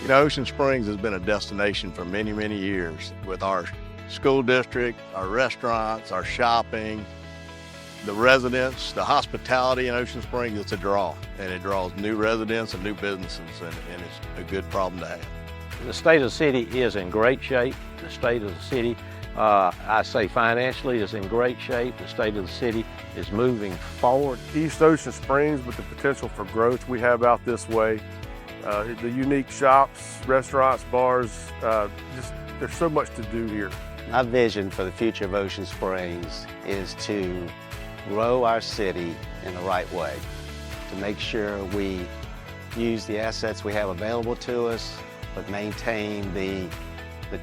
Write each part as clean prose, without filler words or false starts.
You know, Ocean Springs has been a destination for many, many years with our school district, our restaurants, our shopping, the residents, the hospitality in Ocean Springs. It's a draw, and it draws new residents and new businesses, and it's a good problem to have. The state of the city is in great shape. The state of the city, I say financially, is in great shape. The state of the city is moving forward. East Ocean Springs, with the potential for growth we have out this way, the unique shops, restaurants, bars, there's so much to do here. My vision for the future of Ocean Springs is to grow our city in the right way, to make sure we use the assets we have available to us, but maintain the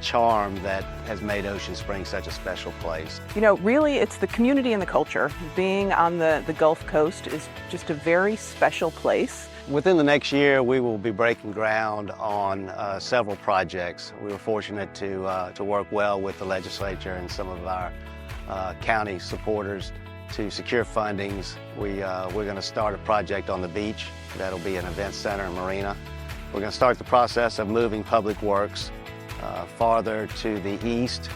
charm that has made Ocean Springs such a special place. You know, really it's the community and the culture. Being on the Gulf Coast is just a very special place. Within the next year, we will be breaking ground on several projects. We were fortunate to work well with the legislature and some of our county supporters to secure fundings. We're going to start a project on the beach. That'll be an event center and marina. We're going to start the process of moving Public Works farther to the east,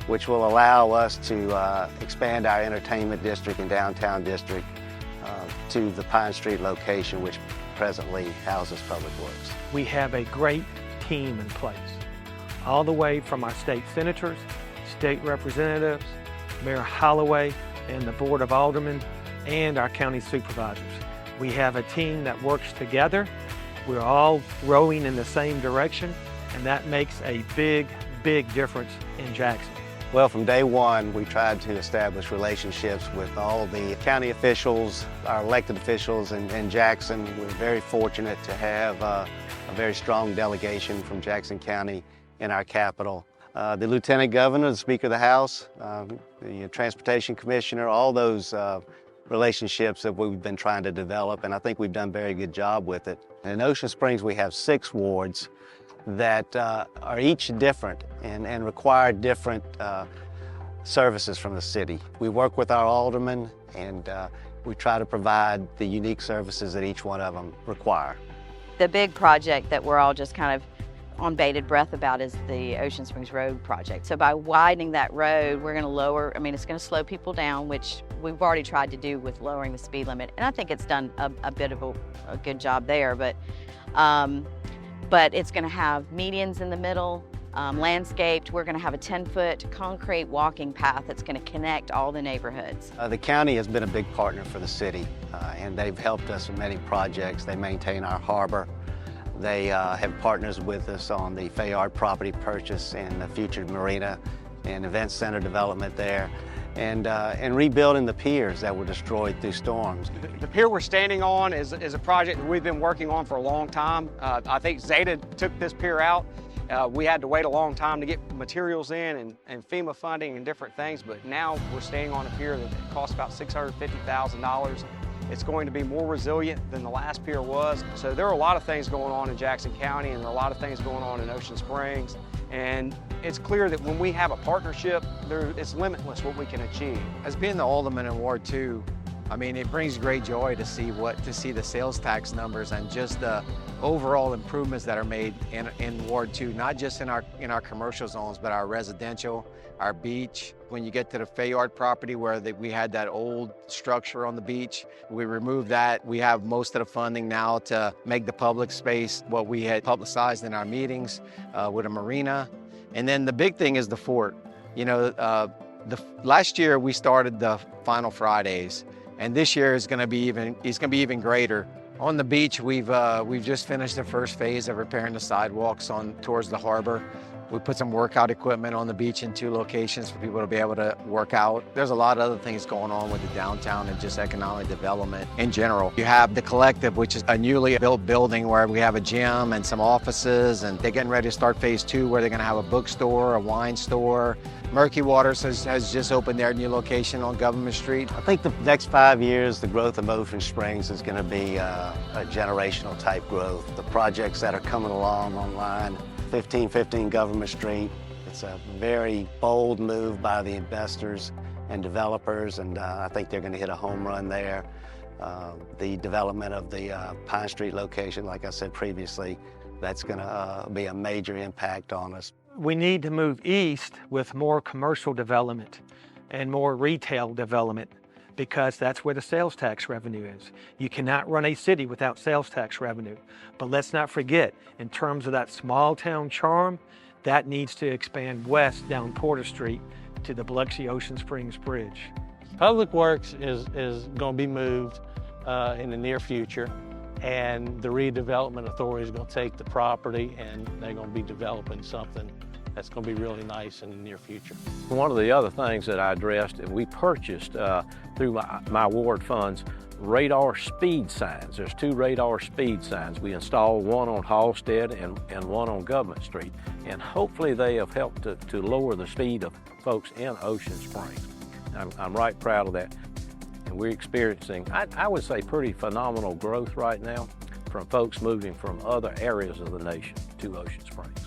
which will allow us to expand our entertainment district and downtown district to the Pine Street location, which presently houses Public Works. We have a great team in place, all the way from our state senators, state representatives, Mayor Holloway, and the Board of Aldermen, and our county supervisors. We have a team that works together. We're all rowing in the same direction, and that makes a big, big difference in Jackson. Well, from day one, we tried to establish relationships with all the county officials, our elected officials in Jackson. We're very fortunate to have a very strong delegation from Jackson County in our capital. The Lieutenant Governor, the Speaker of the House, the Transportation Commissioner, all those relationships that we've been trying to develop, and I think we've done a very good job with it. In Ocean Springs, we have 6 wards that are each different and require different services from the city. We work with our aldermen, and we try to provide the unique services that each one of them require. The big project that we're all just kind of on bated breath about is the Ocean Springs Road project. So by widening that road, we're going to lower, it's going to slow people down, which we've already tried to do with lowering the speed limit. And I think it's done a bit of a good job there, but it's going to have medians in the middle, landscaped. We're going to have a 10-foot concrete walking path that's going to connect all the neighborhoods. The county has been a big partner for the city, and they've helped us with many projects. They maintain our harbor. They have partners with us on the Fayard property purchase and the future marina and event center development there, and rebuilding the piers that were destroyed through storms. The pier we're standing on is a project that we've been working on for a long time. I think Zeta took this pier out. We had to wait a long time to get materials in and FEMA funding and different things, but now we're standing on a pier that costs about $650,000. It's going to be more resilient than the last pier was. So there are a lot of things going on in Jackson County, and there are a lot of things going on in Ocean Springs. And it's clear that when we have a partnership, it's limitless what we can achieve. As being the alderman in Ward 2, it brings great joy to see the sales tax numbers and just the overall improvements that are made in Ward 2, not just in our commercial zones, but our residential, our beach. When you get to the Fayard property where we had that old structure on the beach, we removed that. We have most of the funding now to make the public space what we had publicized in our meetings with a marina. And then the big thing is the fort. Last year we started the Final Fridays, and this year is going to be even greater. On the beach, we've just finished the first phase of repairing the sidewalks towards the harbor. We put some workout equipment on the beach in 2 locations for people to be able to work out. There's a lot of other things going on with the downtown and just economic development in general. You have the Collective, which is a newly built building where we have a gym and some offices, and they're getting ready to start phase 2 where they're going to have a bookstore, a wine store. Murky Waters has just opened their new location on Government Street. I think the next 5 years, the growth of Ocean Springs is going to be a generational type growth. The projects that are coming along online, 1515 Government Street, it's a very bold move by the investors and developers, and I think they're going to hit a home run there. The development of the Pine Street location, like I said previously, that's going to be a major impact on us. We need to move east with more commercial development and more retail development, because that's where the sales tax revenue is. You cannot run a city without sales tax revenue. But let's not forget, in terms of that small town charm, that needs to expand west down Porter Street to the Biloxi Ocean Springs Bridge. Public Works is going to be moved in the near future, and the redevelopment authority is going to take the property and they're going to be developing something that's going to be really nice in the near future. One of the other things that I addressed, and we purchased through my ward funds, radar speed signs. There's 2 radar speed signs. We installed one on Halstead and one on Government Street, and hopefully they have helped to lower the speed of folks in Ocean Springs. I'm right proud of that. And we're experiencing, I would say, pretty phenomenal growth right now from folks moving from other areas of the nation to Ocean Springs.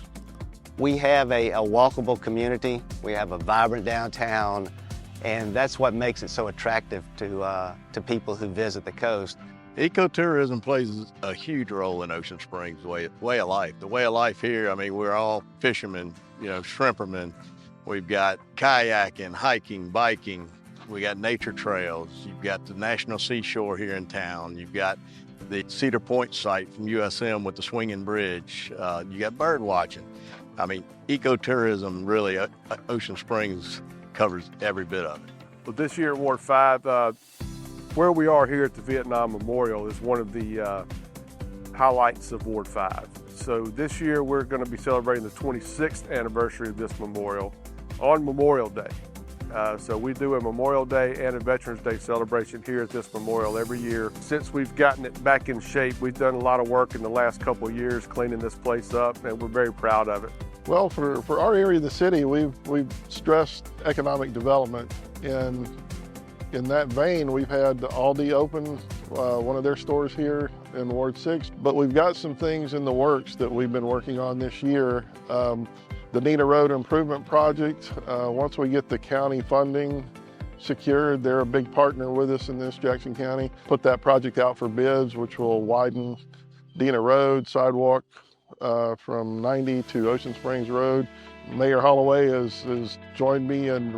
We have a walkable community. We have a vibrant downtown, and that's what makes it so attractive to people who visit the coast. Ecotourism plays a huge role in Ocean Springs' way of life. The way of life here, I mean, we're all fishermen, shrimpermen. We've got kayaking, hiking, biking. We got nature trails. You've got the National Seashore here in town. You've got the Cedar Point site from USM with the swinging bridge. You got bird watching. I mean, ecotourism really, Ocean Springs covers every bit of it. Well, this year at Ward 5, where we are here at the Vietnam Memorial is one of the highlights of Ward 5. So this year we're going to be celebrating the 26th anniversary of this memorial on Memorial Day. So we do a Memorial Day and a Veterans Day celebration here at this memorial every year. Since we've gotten it back in shape, we've done a lot of work in the last couple of years cleaning this place up, and we're very proud of it. Well, for our area of the city, we've stressed economic development. In that vein, we've had Aldi open one of their stores here in Ward 6, but we've got some things in the works that we've been working on this year. The Nina Road Improvement Project, once we get the county funding secured, they're a big partner with us in this, Jackson County. Put that project out for bids, which will widen Nina Road sidewalk from 90 to Ocean Springs Road. Mayor Holloway has joined me, and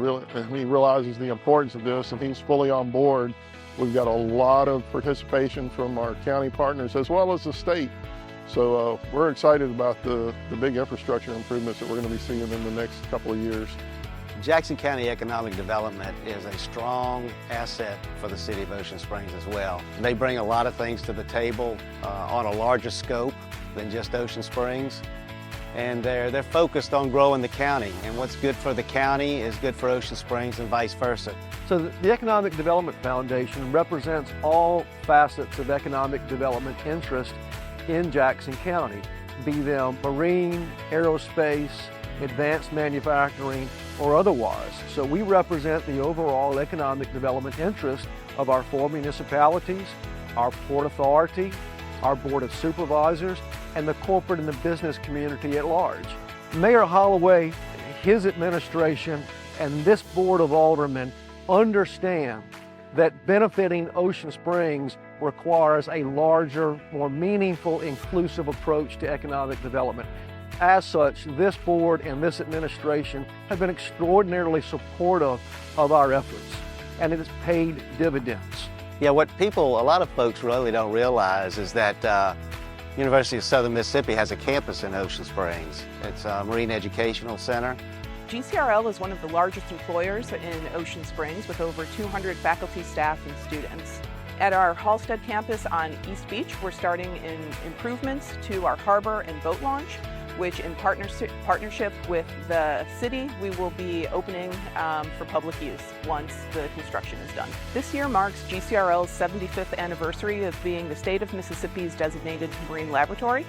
he realizes the importance of this, and he's fully on board. We've got a lot of participation from our county partners as well as the state. So we're excited about the big infrastructure improvements that we're going to be seeing in the next couple of years. Jackson County Economic Development is a strong asset for the city of Ocean Springs as well. They bring a lot of things to the table on a larger scope than just Ocean Springs. And they're focused on growing the county, and what's good for the county is good for Ocean Springs and vice versa. So the Economic Development Foundation represents all facets of economic development interest in Jackson County, be them marine, aerospace, advanced manufacturing, or otherwise. So we represent the overall economic development interest of our 4 municipalities, our Port Authority, our Board of Supervisors, and the corporate and the business community at large. Mayor Holloway, his administration, and this Board of Aldermen understand that benefiting Ocean Springs requires a larger, more meaningful, inclusive approach to economic development. As such, this board and this administration have been extraordinarily supportive of our efforts, and it has paid dividends. Yeah, what a lot of folks really don't realize is that University of Southern Mississippi has a campus in Ocean Springs. It's a Marine Educational Center. GCRL is one of the largest employers in Ocean Springs with over 200 faculty, staff, and students. At our Halstead campus on East Beach, we're starting in improvements to our harbor and boat launch, which in partnership with the city, we will be opening for public use once the construction is done. This year marks GCRL's 75th anniversary of being the state of Mississippi's designated marine laboratory,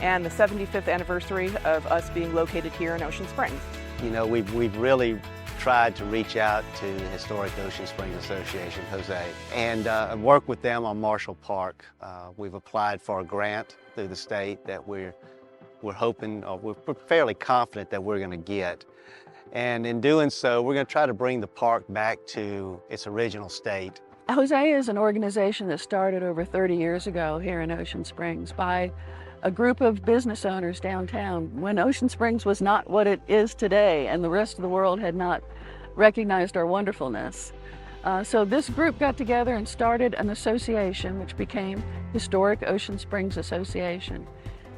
and the 75th anniversary of us being located here in Ocean Springs. You know, we've really tried to reach out to the Historic Ocean Springs Association, Jose, and work with them on Marshall Park. We've applied for a grant through the state that we're hoping, or we're fairly confident that we're going to get. And in doing so, we're going to try to bring the park back to its original state. Jose is an organization that started over 30 years ago here in Ocean Springs by a group of business owners downtown when Ocean Springs was not what it is today and the rest of the world had not recognized our wonderfulness. So this group got together and started an association which became Historic Ocean Springs Association.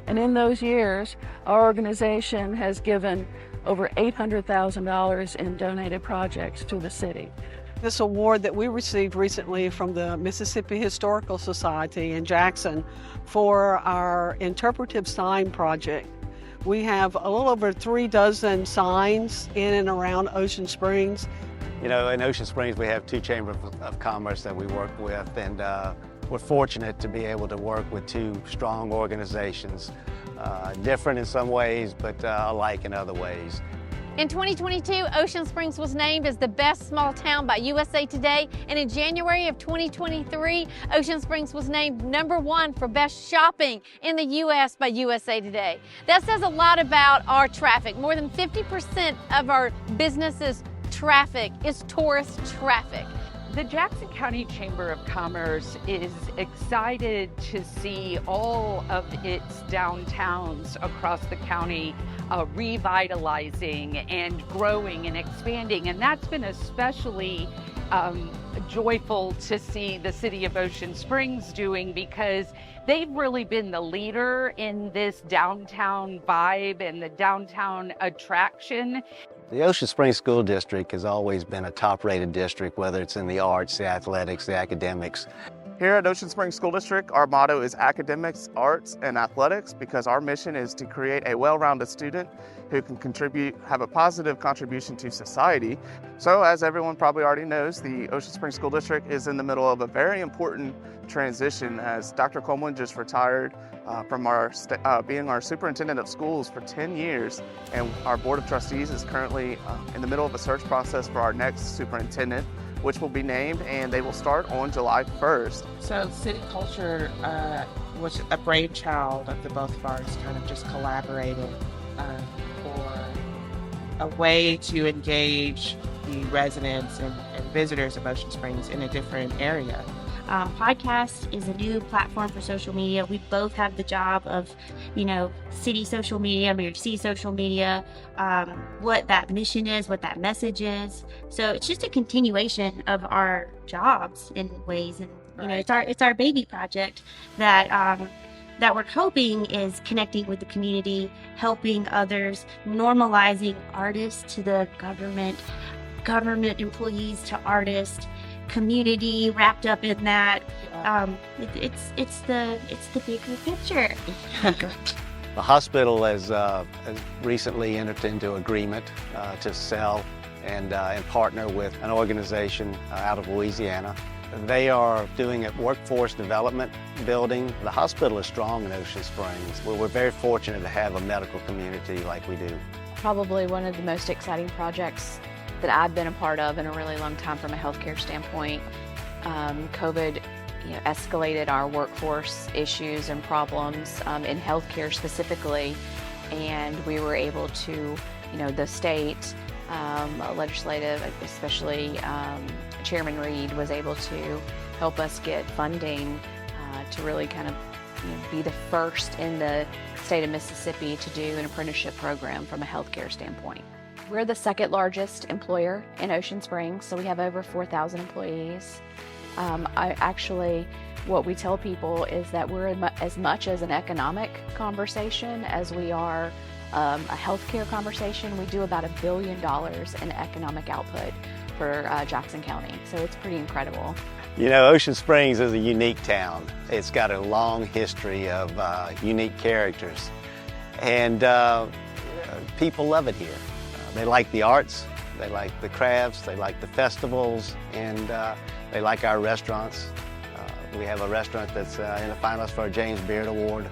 And in those years, our organization has given over $800,000 in donated projects to the city. This award that we received recently from the Mississippi Historical Society in Jackson for our interpretive sign project. We have a little over 3 dozen signs in and around Ocean Springs. You know, in Ocean Springs we have 2 chambers of commerce that we work with, and we're fortunate to be able to work with 2 strong organizations, different in some ways, but alike in other ways. In 2022, Ocean Springs was named as the best small town by USA Today, and in January of 2023, Ocean Springs was named #1 for best shopping in the U.S. by USA Today. That says a lot about our traffic. More than 50% of our businesses' traffic is tourist traffic. The Jackson County Chamber of Commerce is excited to see all of its downtowns across the county revitalizing and growing and expanding, and that's been especially joyful to see the city of Ocean Springs doing, because they've really been the leader in this downtown vibe and the downtown attraction. The Ocean Springs School District has always been a top-rated district, whether it's in the arts, the athletics, the academics. Here at Ocean Springs School District, our motto is academics, arts, and athletics, because our mission is to create a well-rounded student who can have a positive contribution to society. So as everyone probably already knows, the Ocean Springs School District is in the middle of a very important transition, as Dr. Coleman just retired from being our superintendent of schools for 10 years, and our board of trustees is currently in the middle of a search process for our next superintendent, which will be named, and they will start on July 1st. So city culture was a brainchild of the both of ours, kind of just collaborated for a way to engage the residents and visitors of Ocean Springs in a different area. Podcast is a new platform for social media. We both have the job of, city social media, Mayor C social media, what that mission is, what that message is. So it's just a continuation of our jobs in ways, and it's our baby project that we're hoping is connecting with the community, helping others, normalizing artists to the government employees to artists, community wrapped up in that. It's the bigger picture. The hospital has recently entered into agreement to sell and partner with an organization out of Louisiana. They are doing a workforce development building. The hospital is strong in Ocean Springs. We're very fortunate to have a medical community like we do. Probably one of the most exciting projects that I've been a part of in a really long time from a healthcare standpoint. COVID escalated our workforce issues and problems in healthcare specifically, and we were able to, the state legislative, especially Chairman Reed, was able to help us get funding to really kind of be the first in the state of Mississippi to do an apprenticeship program from a healthcare standpoint. We're the second largest employer in Ocean Springs, so we have over 4,000 employees. What we tell people is that we're as much as an economic conversation as we are a healthcare conversation. We do about $1 billion in economic output for Jackson County, so it's pretty incredible. Ocean Springs is a unique town. It's got a long history of unique characters, and people love it here. They like the arts, they like the crafts, they like the festivals, and they like our restaurants. We have a restaurant that's in the finalist for our James Beard Award,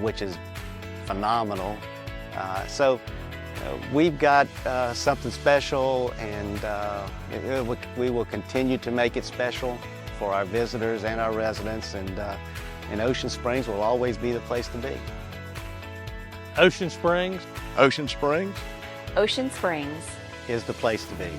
which is phenomenal. So we've got something special, and we will continue to make it special for our visitors and our residents, and Ocean Springs will always be the place to be. Ocean Springs. Ocean Springs. Ocean Springs is the place to be.